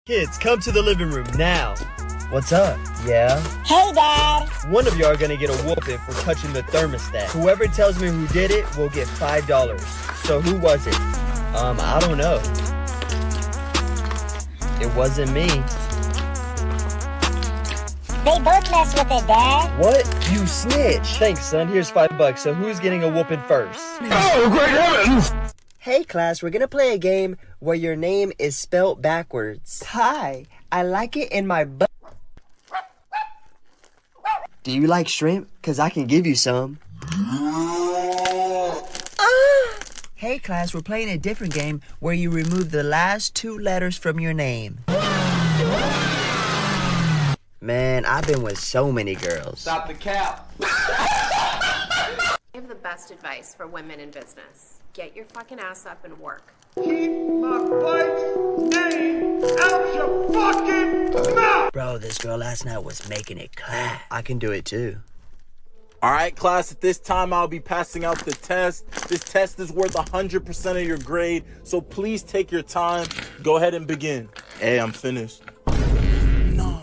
Kids, come to the living room now. What's up? Yeah? Hey, Dad. One of you are gonna get a whooping for touching the thermostat. Whoever tells me who did it will get $5. So who was it? I don't know. It wasn't me. They both mess with it, Dad. What? You snitch. Thanks, son. Here's $5. So who's getting a whooping first? Oh, great heavens! Hey class, we're gonna play a game where your name is spelled backwards. Hi, I like it in my butt. Do you like shrimp? Cause I can give you some. Hey class, we're playing a different game where you remove the last 2 letters from your name. Man, I've been with so many girls. Stop the cap. I have the best advice for women in business. Get your fucking ass up and work. Keep my wife's name out your fucking mouth! Bro, this girl last night was making it clap. I can do it too. All right, class, at this time, I'll be passing out the test. This test is worth 100% of your grade, so please take your time. Go ahead and begin. Hey, I'm finished. No.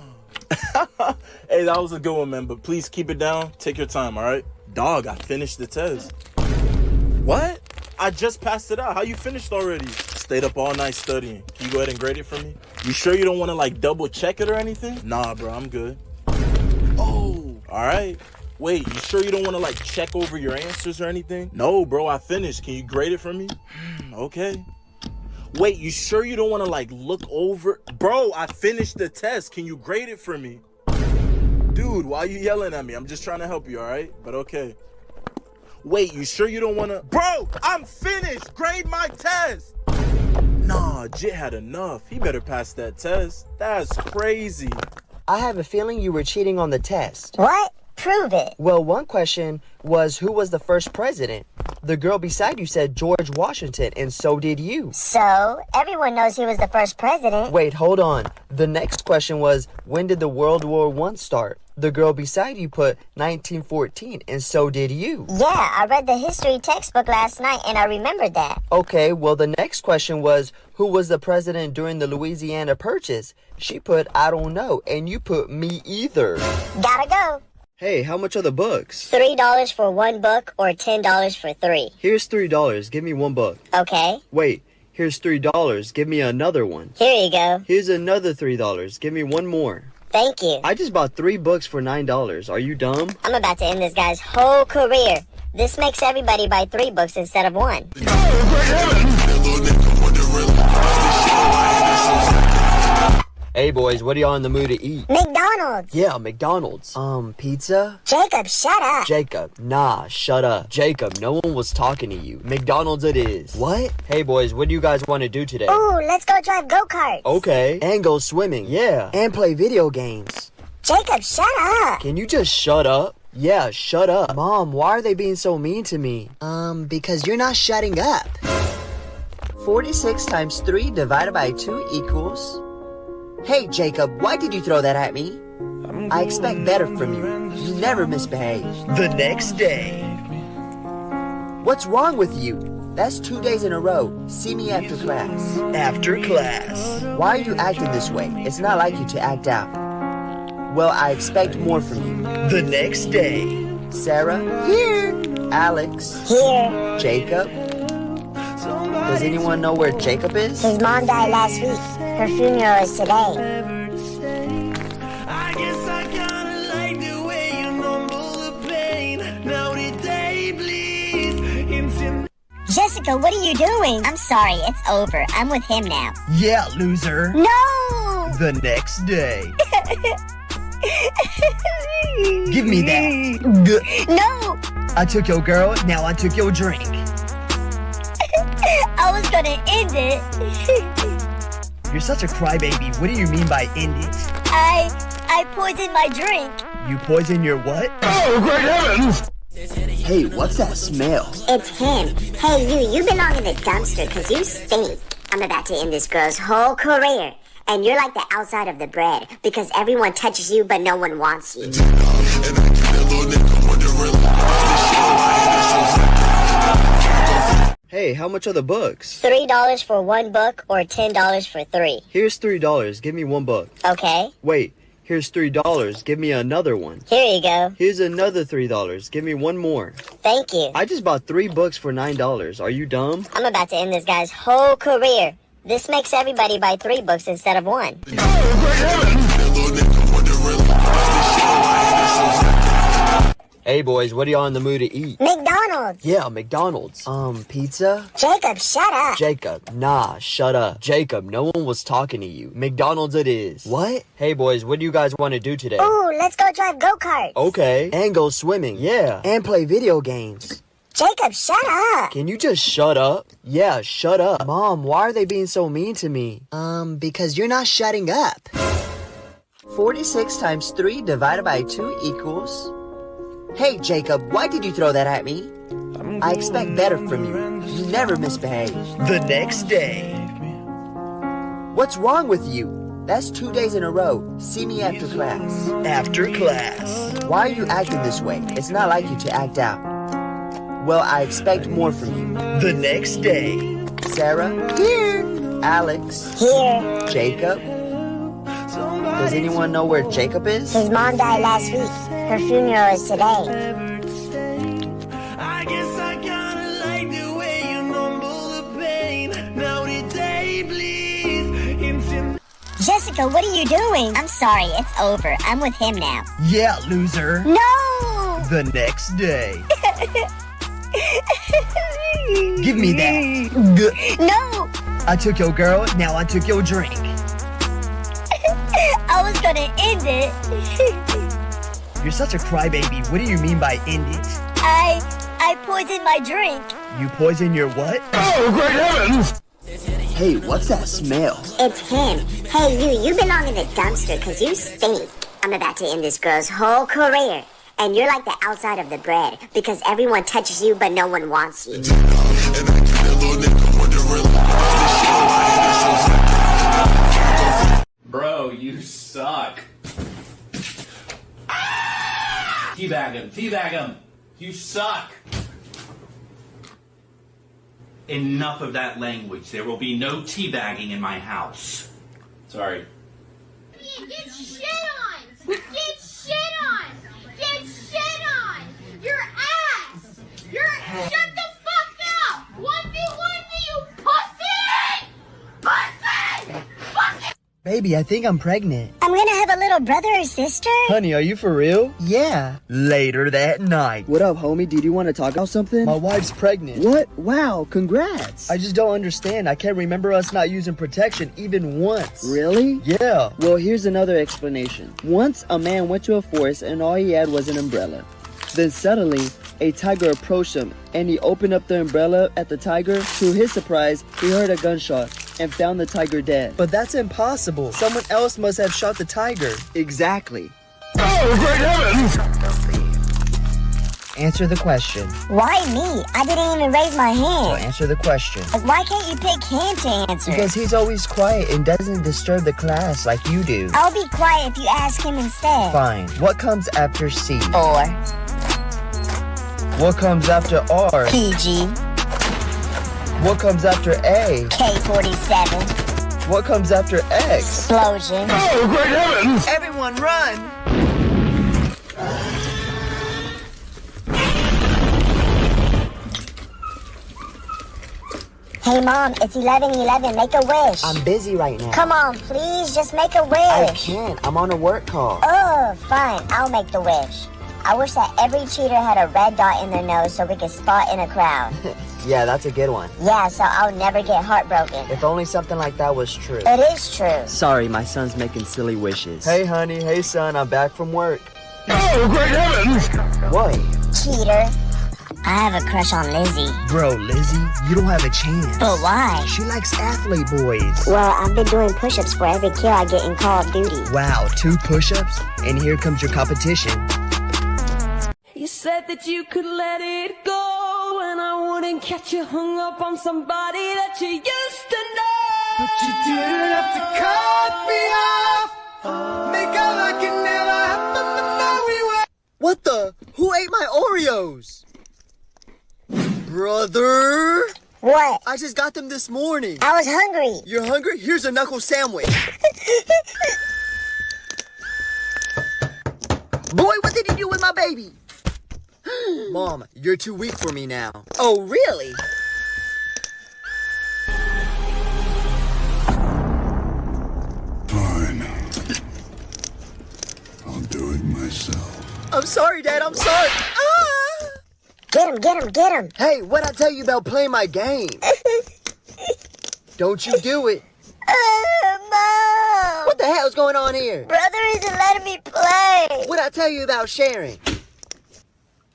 Hey, that was a good one, man, but please keep it down. Take your time, all right? Dog, I finished the test. What? I just passed it out. How you finished already? Stayed up all night studying. Can you go ahead and grade it for me? You sure you don't want to, like, double check it or anything? Nah, bro, I'm good. Oh, all right. Wait, you sure you don't want to, like, check over your answers or anything? No, bro, I finished. Can you grade it for me? Okay. Wait, you sure you don't want to, like, look over? Bro, I finished the test. Can you grade it for me? Dude, why are you yelling at me? I'm just trying to help you, all right? But okay. Wait, you sure you don't want to? Bro, I'm finished. Grade my test. Nah, Jit had enough. He better pass that test. That's crazy. I have a feeling you were cheating on the test. What? Prove it. Well, one question was who was the first president? The girl beside you said George Washington, and so did you. So, everyone knows he was the first president. Wait, hold on. The next question was when did the World War I start? The girl beside you put 1914, and so did you. Yeah, I read the history textbook last night, and I remembered that. Okay, well, the next question was who was the president during the Louisiana Purchase? She put I don't know, and you put me either. Gotta go. Hey, how much are the books? $3 for 1 book or $10 for 3. Here's $3. Give me 1 book. Okay. Wait, here's $3. Give me another one. Here you go. Here's another $3. Give me 1 more. Thank you. I just bought 3 books for $9. Are you dumb? I'm about to end this guy's whole career. This makes everybody buy 3 books instead of 1. Hey boys, what are y'all in the mood to eat? McDonald's. Yeah, McDonald's. Pizza? Jacob, shut up. Jacob, nah, shut up. Jacob, no one was talking to you. McDonald's it is. What? Hey boys, what do you guys want to do today? Ooh, let's go drive go-karts. Okay. And go swimming, yeah. And play video games. Jacob, shut up. Can you just shut up? Yeah, shut up. Mom, why are they being so mean to me? Because you're not shutting up. 46 times 3 divided by 2 equals... Hey, Jacob, why did you throw that at me? I expect better from you. You never misbehave. The next day. What's wrong with you? That's 2 days in a row. See me after class. After class. Why are you acting this way? It's not like you to act out. Well, I expect more from you. The next day. Sarah? Here. Alex? Here. Jacob? Does anyone know where Jacob is? His mom died last week. Her funeral is today. Jessica, what are you doing? I'm sorry, it's over. I'm with him now. Yeah, loser. No! The next day. Give me that. No! I took your girl, now I took your drink. I was gonna end it. You're such a crybaby. What do you mean by end it? I poisoned my drink. You poison your what? Oh, great heavens! Hey, what's that smell? It's him. Hey, you belong in the dumpster because you stink. I'm about to end this girl's whole career. And you're like the outside of the bread because everyone touches you but no one wants you. Hey, how much are the books? $3 for one book or $10 for three. Here's $3. Give me one book. Okay, Wait, here's $3. Give me another one. here you go. Here's another $3. Give me one more. Thank you. I just bought 3 books for $9. Are you dumb? I'm about to end this guy's whole career. This makes everybody buy 3 books instead of 1. Hey boys, what are y'all in the mood to eat? McDonald's! Yeah, McDonald's. Pizza? Jacob, shut up! Jacob, nah, shut up. Jacob, no one was talking to you. McDonald's it is. What? Hey boys, what do you guys want to do today? Ooh, let's go drive go-karts! Okay. And go swimming. Yeah. And play video games. Jacob, shut up! Can you just shut up? Yeah, shut up. Mom, why are they being so mean to me? Because you're not shutting up. 46 times 3 divided by 2 equals... Hey, Jacob, why did you throw that at me? I expect better from you. You never misbehave. The next day. What's wrong with you? That's 2 days in a row. See me after class. After class. Why are you acting this way? It's not like you to act out. Well, I expect more from you. The next day. Sarah? Here. Alex? Here. Jacob? Does anyone know where Jacob is? His mom died last week. Her funeral is today. I guess I kinda like the way you mumble the pain. Now the day bleeds into Jessica, what are you doing? I'm sorry, it's over. I'm with him now. Yeah, loser. No! The next day. Give me that. No! I took your girl, now I took your drink. I was gonna end it. You're such a crybaby. What do you mean by end it? I poisoned my drink. You poison your what? Hey, what's that smell? It's him. Hey, you belong in the dumpster because you stink. I'm about to end this girl's whole career. And you're like the outside of the bread because everyone touches you but no one wants you. Bro, you suck. Teabag him. You suck. Enough of that language. There will be no teabagging in my house. Sorry. Get shit on! Get shit on! Get shit on! Your ass! Shut the fuck up! 1v1 me, you pussy! Pussy! Fucking Baby, I think I'm pregnant. I'm gonna have a little brother or sister? Honey, are you for real? Yeah. Later that night. What up, homie? Did you want to talk about something? My wife's pregnant. What? Wow, congrats. I just don't understand. I can't remember us not using protection even once. Really? Yeah. Well, here's another explanation. Once a man went to a forest and all he had was an umbrella. Then suddenly, a tiger approached him and he opened up the umbrella at the tiger. To his surprise, he heard a gunshot and found the tiger dead. But that's impossible. Someone else must have shot the tiger. Exactly. Answer the question. Why me? I didn't even raise my So hand. answer the question. Why can't you pick him to answer? Because he's always quiet and doesn't disturb the class like you do. I'll be quiet if you ask him instead. Fine. What comes after C? 4. What comes after R? PG. What comes after A? K-47. What comes after X? Explosion. Everyone run! Hey mom, it's 11:11. Make a wish. I'm busy right now. Come on, please, just make a I wish. can't. I'm on a work call. Oh, fine. I'll make the wish. I wish that every cheater had a red dot in their nose so we could spot in a crowd. Yeah, that's a good one. Yeah, so I'll never get heartbroken. If only something like that was true. It is true. Sorry, my son's making silly wishes. Hey, honey. Hey, son. I'm back from work. What? Cheater. I have a crush on Lizzie. Bro, Lizzie, you don't have a chance. But why? She likes athlete boys. Well, I've been doing push-ups for every kill I get in Call of Duty. Wow, 2 push-ups? And here comes your competition. You said that you could let it go, and I wouldn't catch you hung up on somebody that you used to know. But you didn't have to cut me off. Make out like it never happened, but now we were. What the? Who ate my Oreos? Brother? What? I just got them this morning. I was hungry. You're hungry? Here's a knuckle sandwich. Boy, what did you do with my baby? Mom, you're too weak for me now. Oh, really? Fine. I'll do it myself. I'm sorry, Dad. I'm sorry. Ah! Get him. Hey, what'd I tell you about playing my game? Don't you do it. Mom. What the hell's going on here? Brother isn't letting me play. What'd I tell you about sharing?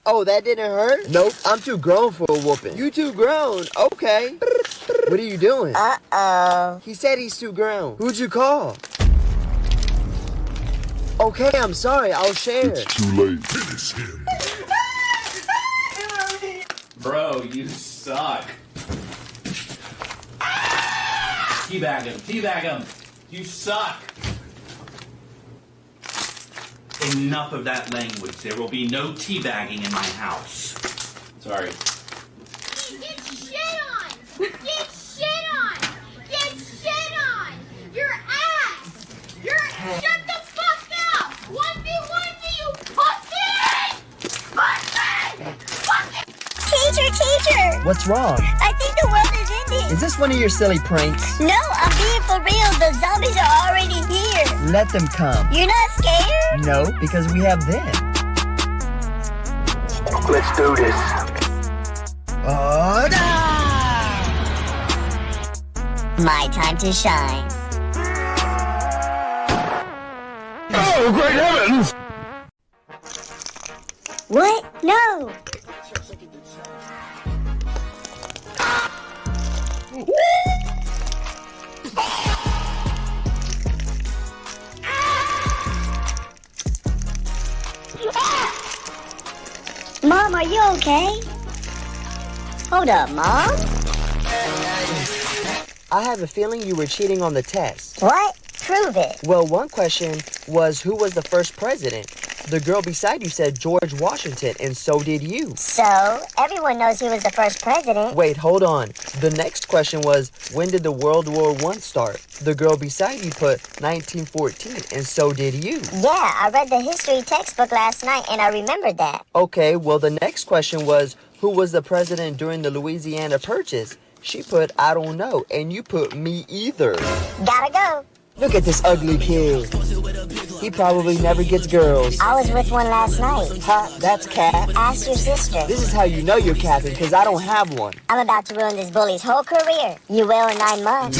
Oh, that didn't hurt? Nope, I'm too grown for a whooping. You too grown? Okay. What are you doing? Uh-oh. He said he's too grown. Who'd you call? Okay, I'm sorry. I'll share. It's too late. Finish him. Bro, you suck. Teabag him. You suck. Enough of that language. There will be no teabagging in my house. Sorry. Get shit on! Get shit on! Get shit on! Your ass! Shut the fuck up! 1v1 me, you pussy! Pussy! Teacher! What's wrong? I think the world is ending. Is this one of your silly pranks? No, I'm being for real. The zombies are already here. Let them come. You're not scared? No, because we have them. Let's do this. Oh, no! My time to shine. Oh, great heavens! What? No! Mom, are you okay? Hold up, Mom? I have a feeling you were cheating on the test. What? Prove it. Well, one question was who was the first president? The girl beside you said George Washington, and so did you. So, everyone knows he was the first president. Wait, hold on. The next question was, when did the World War I start? The girl beside you put 1914, and so did you. Yeah, I read the history textbook last night, and I remembered that. Okay, well, the next question was, who was the president during the Louisiana Purchase? She put, I don't know, and you put me either. Gotta go. Look at this ugly kid. He probably never gets girls. I was with one last night. Huh, that's Cap. Ask your sister. This is how you know you're capping, because I don't have one. I'm about to ruin this bully's whole career. You will in 9 months.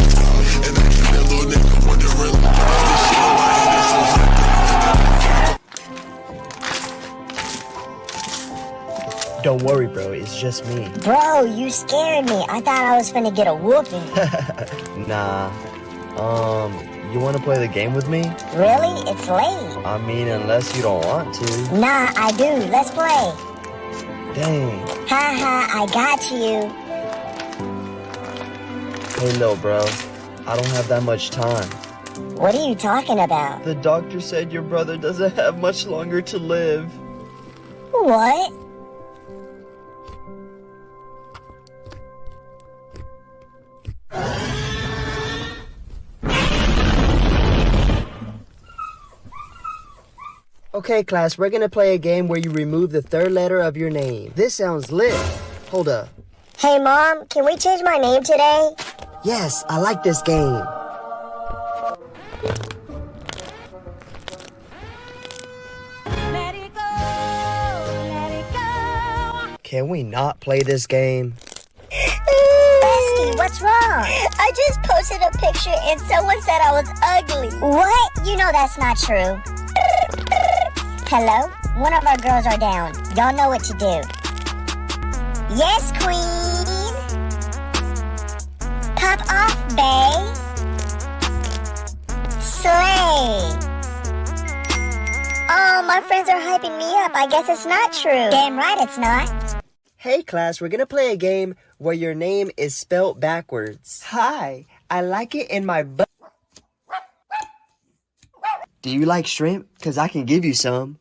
Don't worry, bro. It's just me. Bro, you scared me. I thought I was finna get a whooping. Nah. You want to play the game with me? Really? It's late. I mean, unless you don't want to. Nah, I do. Let's play. Dang. Haha, I got you. Hey, little bro. I don't have that much time. What are you talking about? The doctor said your brother doesn't have much longer to live. What? Okay, class, we're gonna play a game where you remove the third letter of your name. This sounds lit. Hold up. Hey, Mom, can we change my name today? Yes, I like this game. Let it go, let it go. Can we not play this game? Bestie, what's wrong? I just posted a picture and someone said I was ugly. What? You know that's not true. Hello? One of our girls are down. Y'all know what to do. Yes, queen. Pop off, bae. Slay. Oh, my friends are hyping me up. I guess it's not true. Damn right it's not. Hey, class, we're gonna play a game where your name is spelled backwards. Hi, I like it in my butt. Do you like shrimp? Because I can give you some.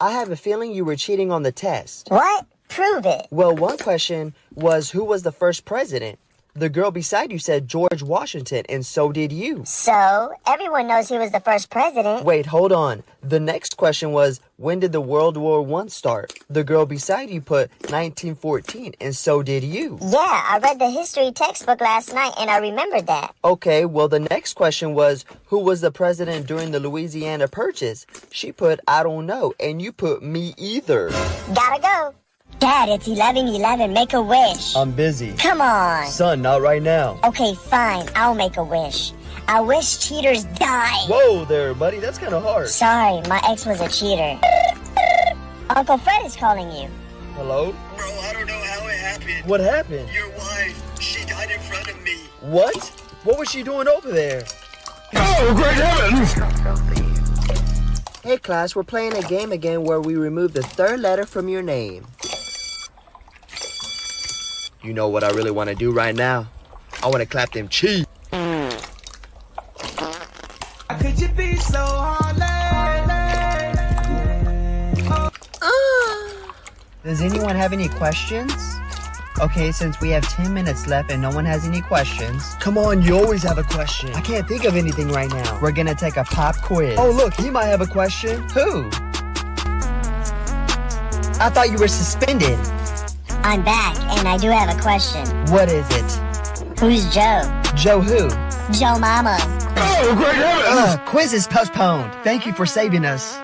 I have a feeling you were cheating on the test. What? Prove it. Well, one question was who was the first president? The girl beside you said George Washington, and so did you. So, everyone knows he was the first president. Wait, hold on. The next question was, when did the World War I start? The girl beside you put 1914, and so did you. Yeah, I read the history textbook last night, and I remembered that. Okay, well, the next question was, who was the president during the Louisiana Purchase? She put, I don't know, and you put me either. Gotta go. Dad, it's 11:11. Make a wish. I'm busy. Come on. Son, not right now. Okay, fine. I'll make a wish. I wish cheaters die. Whoa there, buddy. That's kind of hard. Sorry, my ex was a cheater. Uncle Fred is calling you. Hello? Bro, I don't know how it happened. What happened? Your wife, she died in front of me. What? What was she doing over there? Oh, great heavens! Hey, class, we're playing a game again where we remove the third letter from your name. You know what I really want to do right now? I want to clap them cheeks. Could you be so Does anyone have any questions? Okay, since we have 10 minutes left and no one has any questions. Come on, you always have a question. I can't think of anything right now. We're gonna take a pop quiz. Oh, look, he might have a question. Who? I thought you were suspended. I'm back, and I do have a question. What is it? Who's Joe? Joe who? Joe Mama. Oh, great heavens! Quiz is postponed. Thank you for saving us.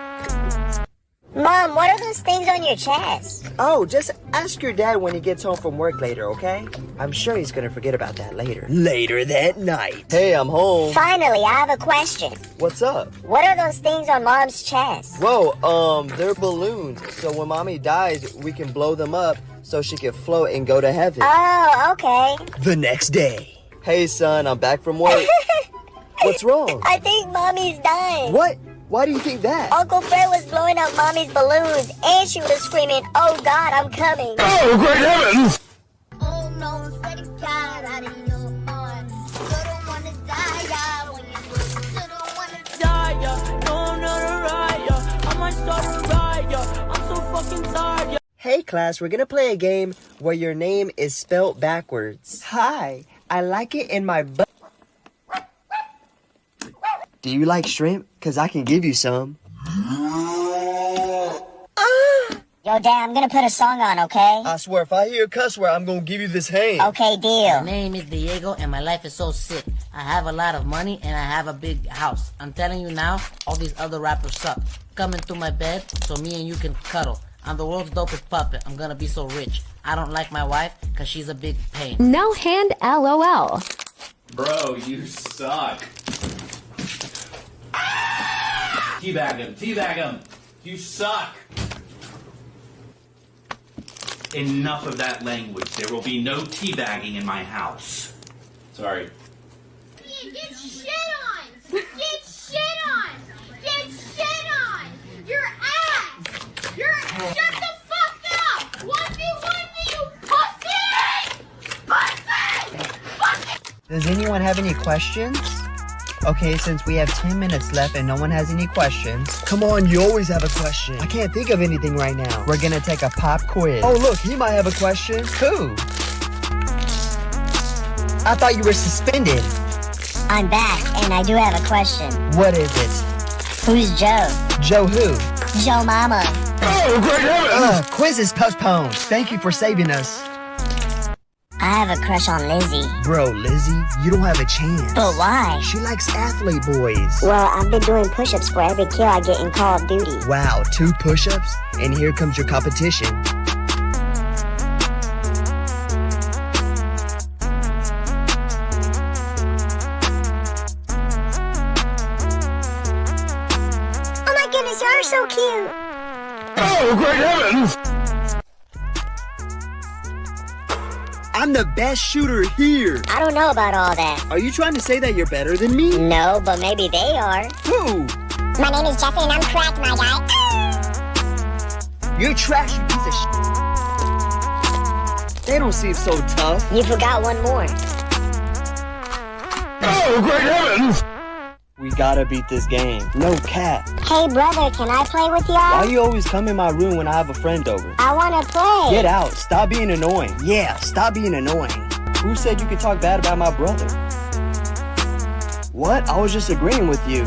Mom, what are those things on your chest? Oh, just ask your dad when he gets home from work later, okay? I'm sure he's gonna forget about that later. Later that night. Hey, I'm home. Finally, I have a question. What's up? What are those things on Mom's chest? Whoa, they're balloons. So when mommy dies, we can blow them up so she can float and go to heaven. Oh, okay. The next day. Hey, son, I'm back from work. What's wrong? I think Mommy's dying. What? Why do you think that? Uncle Fred was blowing up Mommy's balloons, and she was screaming, "Oh God, I'm coming!" Oh, great heavens! Oh no, Freddy's got out of your heart. You don't wanna die, yeah, when you don't wanna Die, yeah. No, I'm not a riot. I might start a riot. I'm so fucking tired, yeah. Hey, class, we're gonna play a game where your name is spelled backwards. Hi, I like it in my butt. Do you like shrimp? Cause I can give you some. Yo, Dad, I'm gonna put a song on, okay? I swear, if I hear a cuss word, I'm gonna give you this hand. Okay, deal. My name is Diego and my life is so sick. I have a lot of money and I have a big house. I'm telling you now, all these other rappers suck. Come into my bed so me and you can cuddle. I'm the world's dopest puppet. I'm gonna be so rich. I don't like my wife cause she's a big pain. No hand LOL. Bro, you suck. Teabag him, teabag him. You suck. Enough of that language. There will be no teabagging in my house. Sorry. Get shit on! Get shit on! Get shit on! Your ass! Shut the fuck up! 1v1 me, you pussy! Pussy! Does anyone have any questions? Okay, since we have 10 minutes left and no one has any questions. Come on, you always have a question. I can't think of anything right now. We're gonna take a pop quiz. Oh, look, he might have a question. Who? I thought you were suspended. I'm back, and I do have a question. What is it? Who's Joe? Joe who? Joe Mama. Oh, great heavens! Quiz is postponed. Thank you for saving us. I have a crush on Lizzie. Bro, Lizzie, you don't have a chance. But why? She likes athlete boys. Well, I've been doing push-ups for every kill I get in Call of Duty. Wow, 2 push-ups? And here comes your competition. Oh my goodness, you're so cute. Oh, great heavens! I'm the best shooter here. I don't know about all that. Are you trying to say that you're better than me? No, but maybe they are. Who? My name is Jesse and I'm cracked, my guy. You're trash, you piece of shit. They don't seem so tough. You forgot one more. Oh, great heavens! We gotta beat this game. No cap. Hey, brother, can I play with y'all? Why you always come in my room when I have a friend over? I wanna play. Get out. Stop being annoying. Yeah, stop being annoying. Who said you could talk bad about my brother? What? I was just agreeing with you.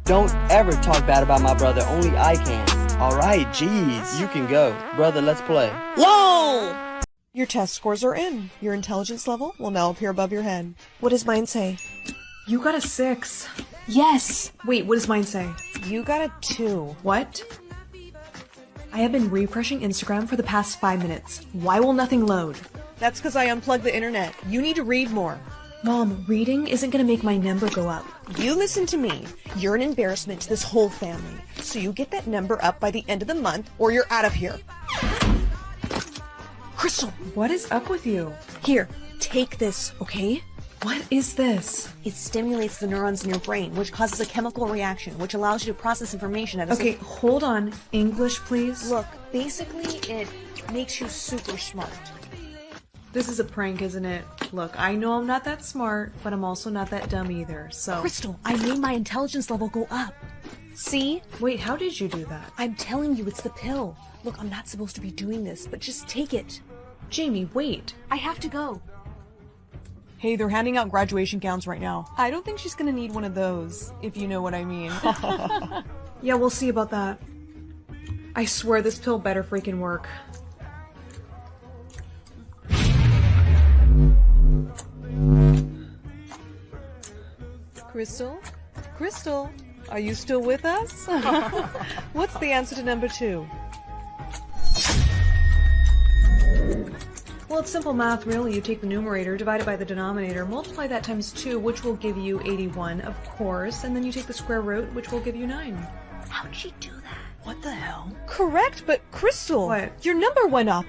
Don't ever talk bad about my brother. Only I can. Alright, jeez. You can go. Brother, let's play. Yay! Your test scores are in. Your intelligence level will now appear above your head. What does mine say? You got a 6. Yes! Wait, what does mine say? You got a 2. What? I have been refreshing Instagram for the past 5 minutes. Why will nothing load? That's because I unplugged the internet. You need to read more. Mom, reading isn't gonna make my number go up. You listen to me. You're an embarrassment to this whole family. So you get that number up by the end of the month, or you're out of here. Crystal! What is up with you? Here, take this, okay? What is this? It stimulates the neurons in your brain, which causes a chemical reaction, which allows you to process information at a... Okay, hold on. English, please? Look, basically, it makes you super smart. This is a prank, isn't it? Look, I know I'm not that smart, but I'm also not that dumb either, so... Crystal, I made my intelligence level go up. See? Wait, how did you do that? I'm telling you, it's the pill. Look, I'm not supposed to be doing this, but just take it. Jamie, wait. I have to go. Hey, they're handing out graduation gowns right now. I don't think she's gonna need one of those, if you know what I mean. Yeah, we'll see about that. I swear this pill better freaking work. Crystal? Crystal, are you still with us? What's the answer to number 2? Well, it's simple math, really. You take the numerator, divide it by the denominator, multiply that times 2, which will give you 81, of course, and then you take the square root, which will give you 9. How'd she do that? What the hell? Correct, but Crystal, What? your number went up.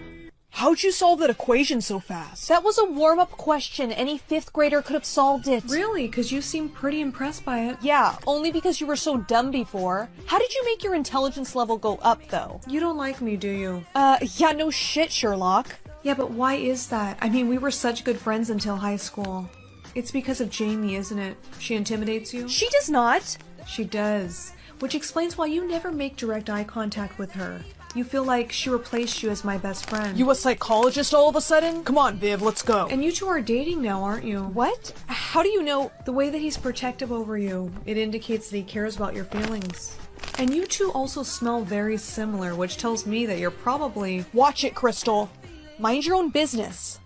How'd you solve that equation so fast? That was a warm-up question. Any 5th grader could have solved it. Really? Because you seem pretty impressed by it. Yeah, only because you were so dumb before. How did you make your intelligence level go up, though? You don't like me, do you? Yeah, no shit, Sherlock. Yeah, but why is that? I mean, we were such good friends until high school. It's because of Jamie, isn't it? She intimidates you? She does not. She does. Which explains why you never make direct eye contact with her. You feel like she replaced you as my best friend. You a psychologist all of a sudden? Come on, Viv, let's go. And you two are dating now, aren't you? What? How do you know? The way that he's protective over you, it indicates that he cares about your feelings. And you two also smell very similar, which tells me that you're probably... Watch it, Crystal. Mind your own business.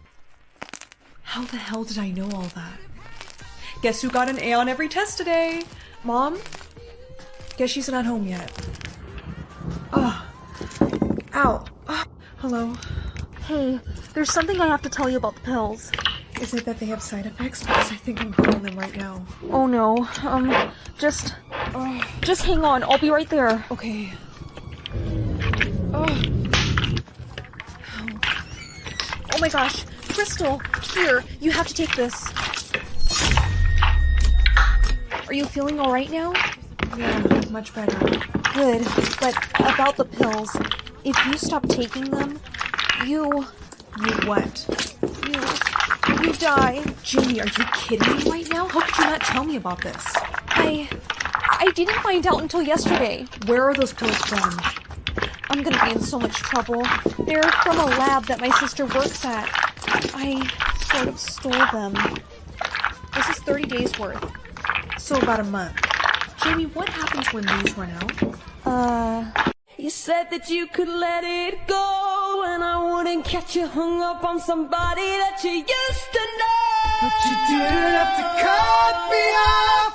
How the hell did I know all that? Guess who got an A on every test today? Mom? Guess she's not home yet. Ugh. Ow. Hello. Hey, there's something I have to tell you about the pills. Is it that they have side effects? Because I think I'm calling them right now. Oh no. Just hang on. I'll be right there. Okay. Oh my gosh. Crystal, here, you have to take this. Are you feeling alright now? Yeah, much better. Good, but about the pills, if you stop taking them, you what? You die. Jamie, are you kidding me right now? How could you not tell me about this? I didn't find out until yesterday. Where are those pills from? I'm gonna be in so much trouble. They're from a lab that my sister works at. I sort of stole them. This is 30 days worth. So about a month. Jamie, what happens when these run out? You said that you could let it go, and I wouldn't catch you hung up on somebody that you used to know. But you didn't have to cut me off.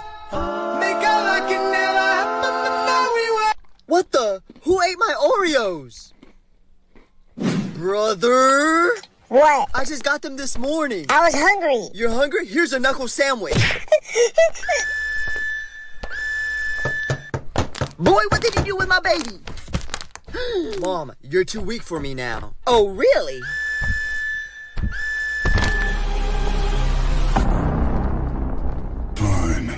Make out like it never happened, but now we were. What the? Who ate my Oreos? Brother? What? I just got them this morning. I was hungry. You're hungry? Here's a knuckle sandwich. Boy, what did you do with my baby? Mom, you're too weak for me now. Oh, really? Fine.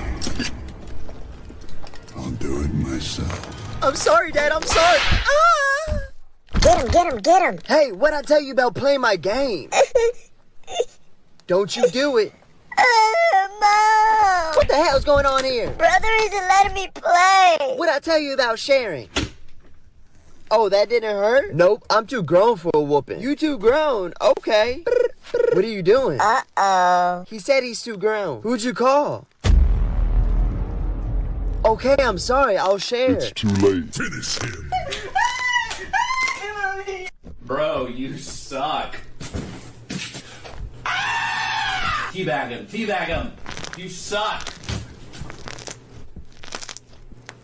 I'll do it myself. I'm sorry, Dad. I'm sorry. Ah! Get him. Hey, what'd I tell you about playing my game? Don't you do it. Mom. What the hell's going on here? Brother isn't letting me play. What'd I tell you about sharing? Oh, that didn't hurt? Nope, I'm too grown for a whooping. You too grown? Okay. What are you doing? Uh-oh. He said he's too grown. Who'd you call? Okay, I'm sorry. I'll share. It's too late. Finish him. Bro, you suck. Teabag him, teabag him. You suck.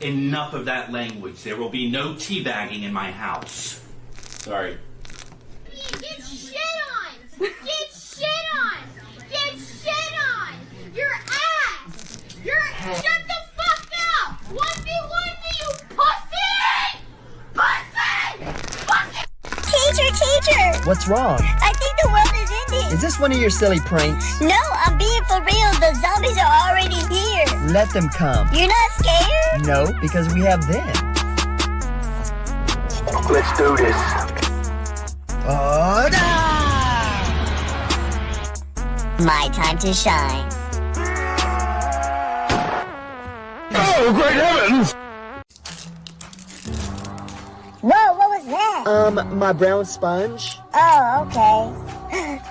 Enough of that language. There will be no teabagging in my house. Sorry. Get shit on! Get shit on! Get shit on! Your ass! Shut the fuck up! 1v1 me, you pussy! Pussy! Fucking Teacher! What's wrong? I think the world is ending. Is this one of your silly pranks? No, I'm being for real. The zombies are already here. Let them come. You're not scared? No, because we have them. Let's do this. Oh, My time to shine. Oh, great heavens! Whoa, what was that? My brown sponge. Oh, okay.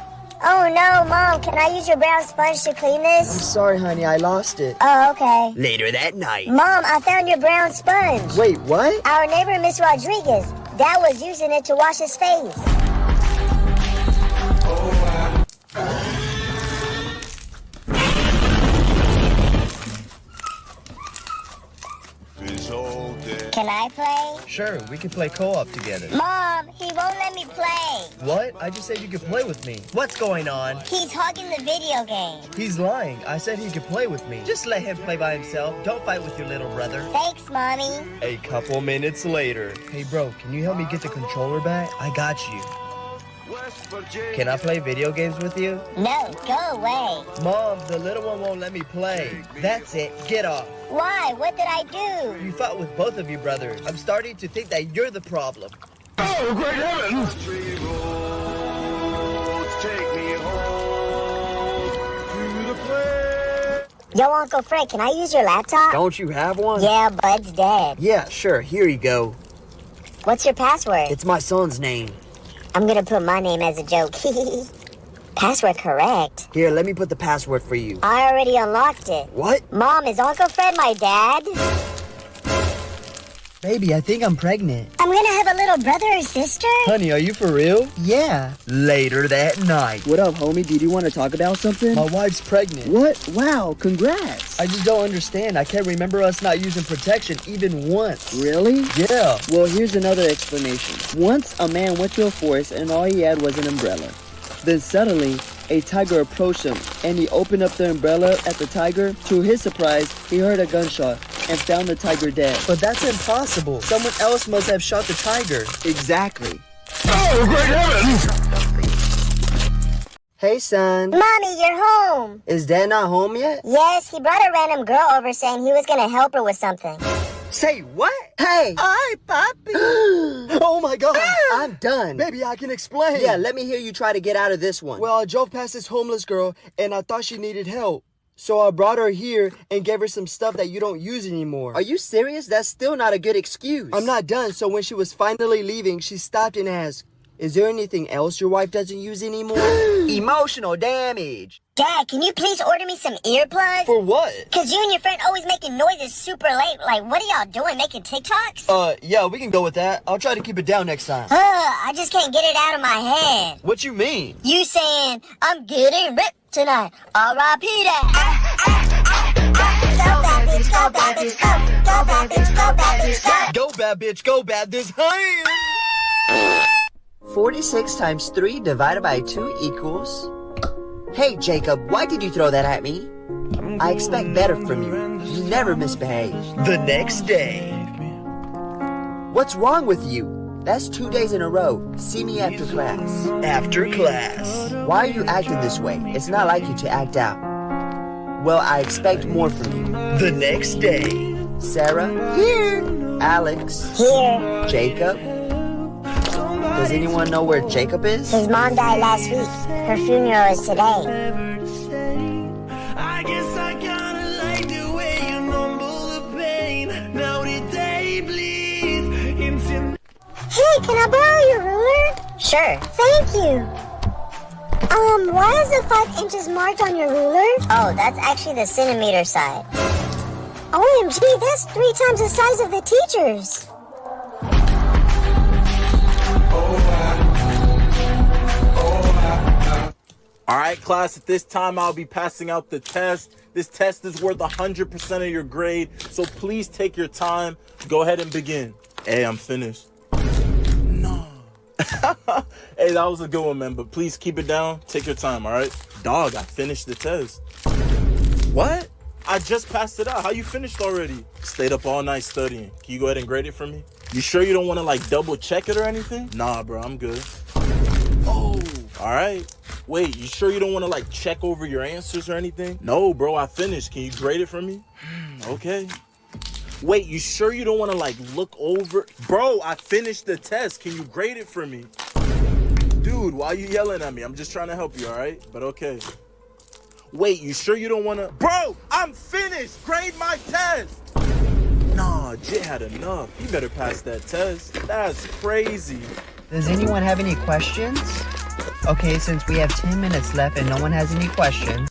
Oh no, Mom, can I use your brown sponge to clean I'm this? sorry, honey, I lost it. Oh, okay. Later that night. Mom, I found your brown sponge. Wait, what? Our neighbor, Miss Rodriguez, Dad was using it to wash his face. Can I play? Sure, we can play co-op together. Mom, he won't let me play. What? I just said you could play with me. What's going on? He's hogging the video game. He's lying. I said he could play with me. Just let him play by himself. Don't fight with your little brother. Thanks, Mommy. A couple minutes later. Hey, bro, can you help me get the controller back? I got you. Can I play video games with you? No, go away. Mom, the little one won't let me play. That's it. Get off. Why? What did I do? You fought with both of you brothers. I'm starting to think that you're the problem. Oh, great heavens! Yo, Uncle Fred, can I use your laptop? Don't you have one? Yeah, Bud's dead. Yeah, sure. Here you go. What's your password? It's my son's name. I'm gonna put my name as a joke. Password correct. Here, let me put the password for you. I already unlocked it. What? Mom, is Uncle Fred my dad? Baby, I think I'm pregnant. I'm gonna have a little brother or sister? Honey, are you for real? Yeah. Later that night. What up, homie? Did you want to talk about something? My wife's pregnant. What? Wow, congrats. I just don't understand. I can't remember us not using protection even once. Really? Yeah. Well, here's another explanation. Once, a man went to a forest and all he had was an umbrella. Then suddenly, a tiger approached him, and he opened up the umbrella at the tiger. To his surprise, he heard a gunshot and found the tiger dead. But that's impossible. Someone else must have shot the tiger. Exactly. Oh, great heavens! Hey, son. Mommy, you're home. Is Dad not home yet? Yes, he brought a random girl over saying he was gonna help her with something. Say what? Hey! Hi, Papi! Oh my god! I'm done. Baby, I can explain. Yeah, let me hear you try to get out of this one. Well, I drove past this homeless girl and I thought she needed help. So I brought her here and gave her some stuff that you don't use anymore. Are you serious? That's still not a good excuse. I'm not done. So when she was finally leaving, she stopped and asked, "Is there anything else your wife doesn't use anymore?" Emotional damage. Dad, can you please order me some earplugs? For what? Cause you and your friend always making noises super late. Like, what are y'all doing? Making TikToks? Yeah, we can go with that. I'll try to keep it down next time. I just can't get it out of my head. What you mean? You saying, I'm getting ripped tonight. R.I.P. that. Go bad bitch, go bad bitch, go. Go bad bitch, go bad bitch, go. Go bad bitch, go bad this hand. 46 times 3 divided by 2 equals... Hey, Jacob, why did you throw that at me? I expect better from you. You never misbehave. The next day. What's wrong with you? That's 2 days in a row. See me after class. After class. Why are you acting this way? It's not like you to act out. Well, I expect more from you. The next day. Sarah? Here. Alex? Here. Jacob? Does anyone know where Jacob is? His mom died last week. Her funeral is today. I guess I kinda like Hey, can I borrow your ruler? Sure. Thank you. Why is the 5 inches marked on your ruler? Oh, that's actually the centimeter side. OMG, that's 3 times the size of the teacher's. All right, class, at this time, I'll be passing out the test. This test is worth 100% of your grade, so please take your time. Go ahead and begin. Hey, I'm finished. No. Hey, that was a good one, man, but please keep it down. Take your time, all right? Dog, I finished the test. What? I just passed it out. How you finished already? Stayed up all night studying. Can you go ahead and grade it for me? You sure you don't want to, like, double check it or anything? Nah, bro, I'm good. Oh, all right. Wait, you sure you don't want to, like, check over your answers or anything? No, bro, I finished. Can you grade it for me? Okay. Wait, you sure you don't want to, like, look over? Bro, I finished the test. Can you grade it for me? Dude, why are you yelling at me? I'm just trying to help you, all right? But okay. Wait, you sure you don't want to? Bro, I'm finished. Grade my test. Nah, Jay had enough. You better pass that test. That's crazy. Does anyone have any questions? Okay, since we have 10 minutes left and no one has any questions.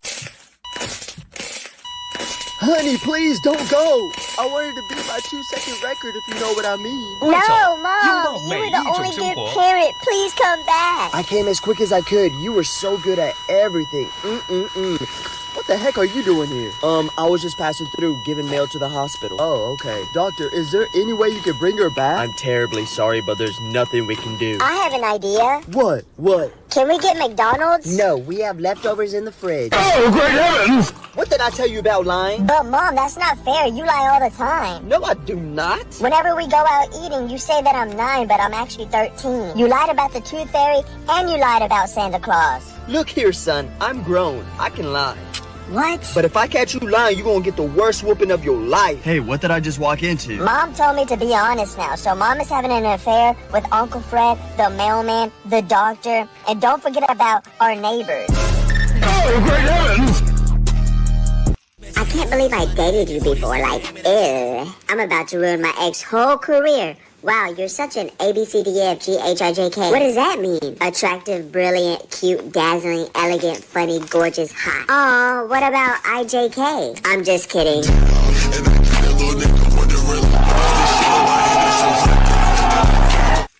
Honey, please don't go. I wanted to beat my 2-second record, if you know what I mean. No, Mom, you were the only good parent. Please come back. I came as quick as I could. You were so good at everything. What the heck are you doing here? I was just passing through, giving mail to the hospital. Oh, okay. Doctor, is there any way you could bring her back? I'm terribly sorry, but there's nothing we can do. I have an idea. What? Can we get McDonald's? No, we have leftovers in the fridge. Oh, great heavens! What did I tell you about lying? But Mom, that's not fair. You lie all the time. No, I do not. Whenever we go out eating, you say that I'm 9, but I'm actually 13. You lied about the Tooth Fairy, and you lied about Santa Claus. Look here, son. I'm grown. I can lie. What? But if I catch you lying, you're gonna get the worst whooping of your life. Hey, what did I just walk into? Mom told me to be honest now, so Mom is having an affair with Uncle Fred, the mailman, the doctor, and don't forget about our neighbors. Oh, great heavens! I can't believe I dated you before, like, ew. I'm about to ruin my ex's whole career. Wow, you're such an ABCDEFGHIJK. What does that mean? Attractive, brilliant, cute, dazzling, elegant, funny, gorgeous, hot. Aw, what about IJK? I'm just kidding.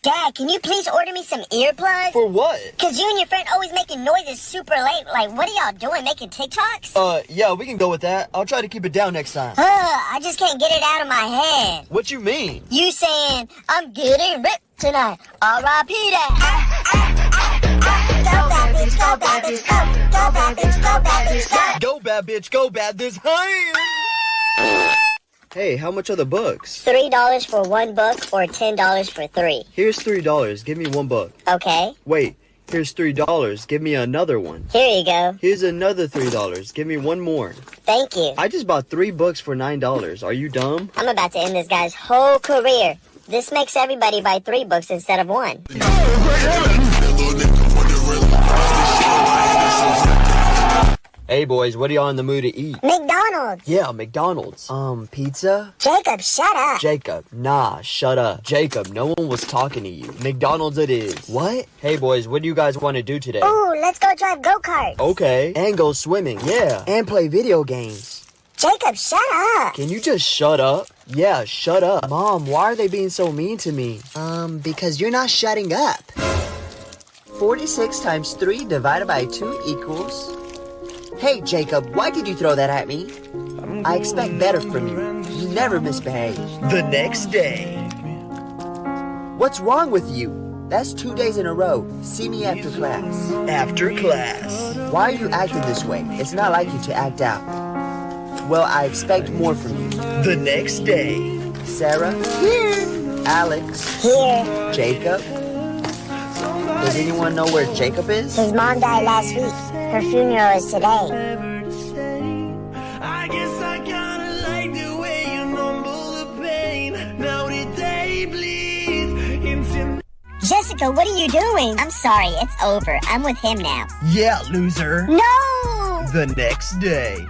Dad, can you please order me some earplugs? For what? Cause you and your friend always making noises super late. Like, what are y'all doing? Making TikToks? Yeah, we can go with that. I'll try to keep it down next time. I just can't get it out of my head. What you mean? You saying, I'm getting ripped tonight. R.I.P. that. Go bad bitch, go bad bitch, go. Go bad bitch, go bad bitch, go. Go bad bitch, go bad this hand. Hey, how much are the books? $3 for 1 book or $10 for 3. Here's $3. Give me 1 book. Okay. Wait, here's $3. Give me another one. Here you go. Here's another $3. Give me 1 more. Thank you. I just bought 3 books for $9. Are you dumb? I'm about to end this guy's whole career. This makes everybody buy 3 books instead of 1. Hey boys, what are y'all in the mood to eat? McDonald's. Yeah, McDonald's. Pizza? Jacob, shut up. Jacob, nah, shut up. Jacob, no one was talking to you. McDonald's it is. What? Hey boys, what do you guys want to do today? Ooh, let's go drive go-karts. Okay. And go swimming. Yeah. And play video games. Jacob, shut up. Can you just shut up? Yeah, shut up. Mom, why are they being so mean to me? Because you're not shutting up. 46 times 3 divided by 2 equals... Hey, Jacob, why did you throw that at me? I expect better from you. You never misbehave. The next day. What's wrong with you? That's 2 days in a row. See me after class. After class. Why are you acting this way? It's not like you to act out. Well, I expect more from you. The next day. Sarah? Here. Alex? Here. Jacob? Does anyone know where Jacob is? His mom died last week. Her funeral is today. I guess I kinda like the way you mumble the pain. Now the day bleeds into... Jessica, what are you doing? I'm sorry, it's over. I'm with him now. Yeah, loser. No! The next day.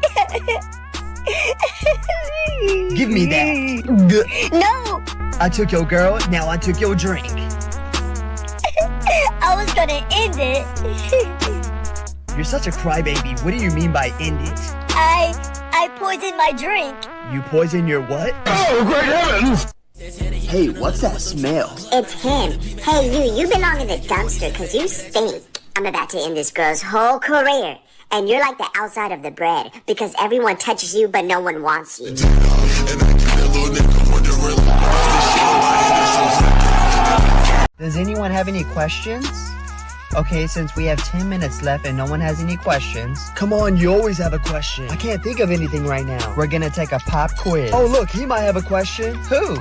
Give me that. No! I took your girl, now I took your drink. I was gonna end it. You're such a crybaby. What do you mean by end it? I poisoned my drink. You poison your what? Oh, great heavens! Hey, what's that smell? It's him. Hey, you belong in the dumpster because you stink. I'm about to end this girl's whole career. And you're like the outside of the bread because everyone touches you but no one wants you. Does anyone have any questions? Okay, since we have 10 minutes left and no one has any questions. Come on, you always have a question. I can't think of anything right now. We're gonna take a pop quiz. Oh, look, he might have a question. Who?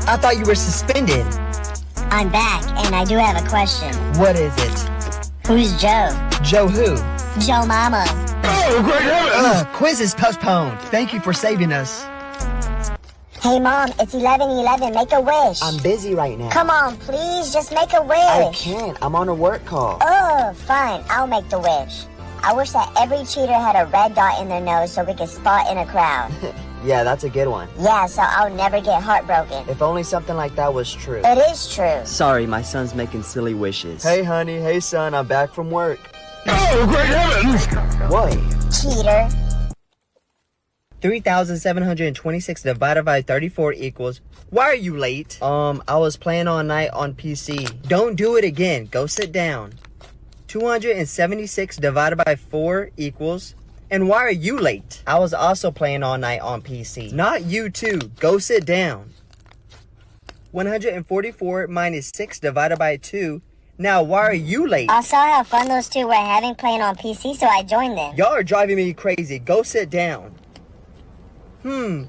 I thought you were suspended. I'm back and I do have a question. What is it? Who's Joe? Joe who? Joe Mama. Oh, great heavens! Quiz is postponed. Thank you for saving us. Hey Mom, it's 11:11. Make a wish. I'm busy right now. Come on, please, just make a wish. I can't. I'm on a work call. Oh, fine. I'll make the wish. I wish that every cheater had a red dot in their nose so we could spot in a crowd. Yeah, that's a good one. Yeah, so I'll never get heartbroken. If only something like that was true. It is true. Sorry, my son's making silly wishes. Hey, honey. Hey, son. I'm back from work. Oh, great heavens! What? Cheater. 3,726 divided by 34 equals. Why are you late? I was playing all night on PC. Don't do it again. Go sit down. 276 divided by 4 equals. And why are you late? I was also playing all night on PC. Not you too. Go sit down. 144 minus 6 divided by 2. Now, why are you late? I saw how fun those two were having playing on PC, so I joined them. Y'all are driving me crazy. Go sit down.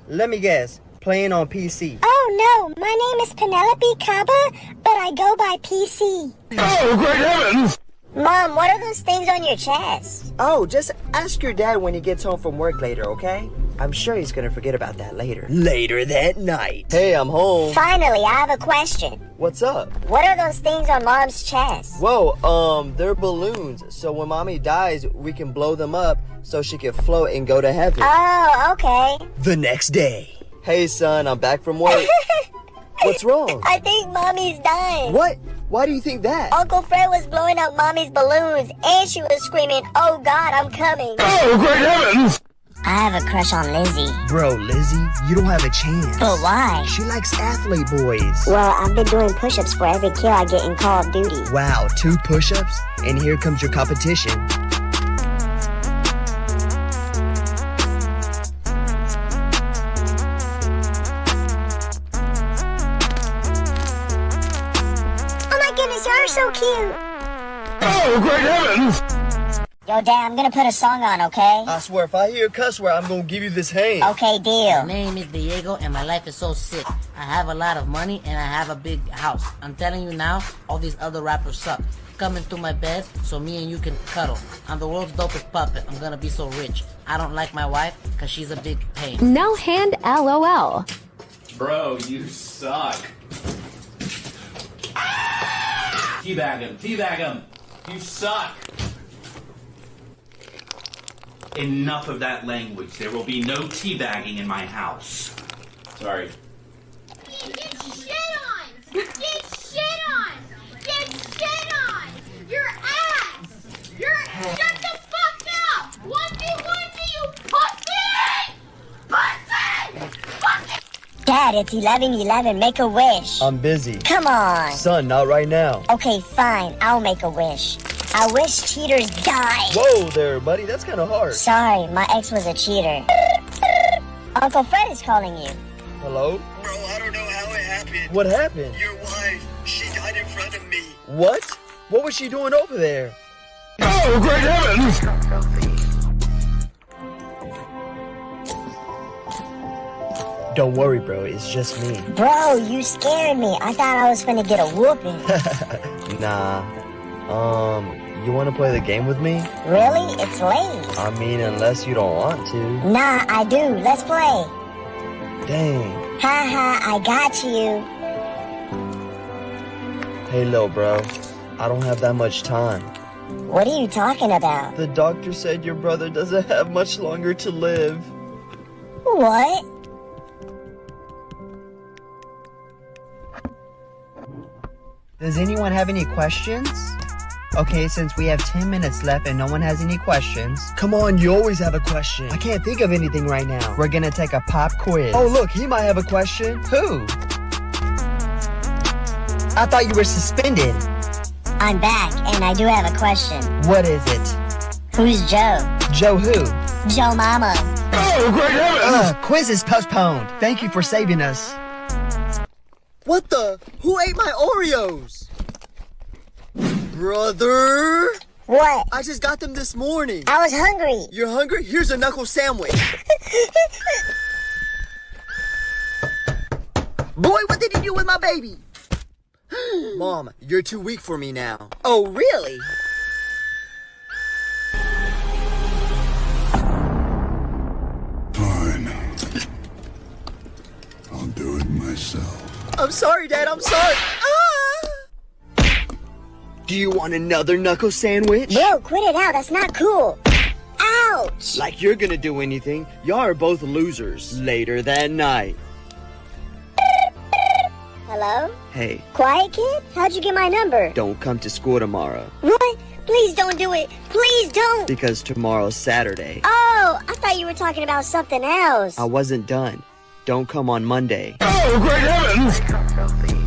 Let me guess. Playing on PC. Oh no, my name is Penelope Caba, but I go by PC. Oh, great heavens! Mom, what are those things on your chest? Oh, just ask your dad when he gets home from work later, okay? I'm sure he's gonna forget about that later. Later that night. Hey, I'm home. Finally, I have a question. What's up? What are those things on Mom's chest? Whoa, they're balloons. So when Mommy dies, we can blow them up so she can float and go to heaven. Oh, okay. The next day. Hey, son, I'm back from work. What's wrong? I think Mommy's dying. What? Why do you think that? Uncle Fred was blowing up Mommy's balloons, and she was screaming, "Oh God, I'm coming." Oh, great heavens! I have a crush on Lizzie. Bro, Lizzie, you don't have a chance. But why? She likes athlete boys. Well, I've been doing push-ups for every kill I get in Call of Duty. Wow, 2 push-ups? And here comes your competition. Oh my goodness, you're so cute. Oh, great heavens! Yo, Dad, I'm gonna put a song on, okay? I swear, if I hear a cuss word, I'm gonna give you this hand. Okay, deal. My name is Diego and my life is so sick. I have a lot of money and I have a big house. I'm telling you now, all these other rappers suck. Come into my bed so me and you can cuddle. I'm the world's dopest puppet. I'm gonna be so rich. I don't like my wife because she's a big pain. No hand LOL. Bro, you suck. Teabag him, teabag him. You suck. Enough of that language. There will be no teabagging in my house. Sorry. Get shit on! Get shit on! Get shit on! Your ass! Shut the fuck up! 1v1 you pussy! Pussy! Fucking Dad, it's 11:11. Make a wish. I'm busy. Come on. Son, not right now. Okay, fine. I'll make a wish. I wish cheaters die. Whoa there, buddy. That's kind of hard. Sorry, my ex was a cheater. Uncle Fred is calling you. Hello? Bro, I don't know how it happened. What happened? Your wife, she died in front of me. What? What was she doing over there? Oh, great heavens! Don't worry, bro. It's just me. Bro, you scared me. I thought I was finna get a whooping. Nah. You want to play the game with me? Really? It's late. I mean, unless you don't want to. Nah, I do. Let's play. Dang. Haha, I got you. Hey, little bro. I don't have that much time. What are you talking about? The doctor said your brother doesn't have much longer to live. What? Does anyone have any questions? Okay, since we have 10 minutes left and no one has any questions. Come on, you always have a question. I can't think of anything right now. We're gonna take a pop quiz. Oh, look, he might have a question. Who? I thought you were suspended. I'm back, and I do have a question. What is it? Who's Joe? Joe who? Joe Mama. Oh, great heavens! Quiz is postponed. Thank you for saving us. What the? Who ate my Oreos? Brother? What? I just got them this morning. I was hungry. You're hungry? Here's a knuckle sandwich. Boy, what did you do with my baby? Mom, you're too weak for me now. Oh, really? Fine. I'll do it myself. I'm sorry, Dad. I'm sorry. Do you want another knuckle sandwich? Bro, quit it out. That's not cool. Ouch! Like you're gonna do anything. Y'all are both losers. Later that night. Hello? Hey, Quiet kid? How'd you get my number? don't come to school tomorrow. What? Please don't do it. Please don't. Because tomorrow's Saturday. Oh, I thought you were talking about something else. I wasn't done. Don't come on Monday. Oh, great heavens!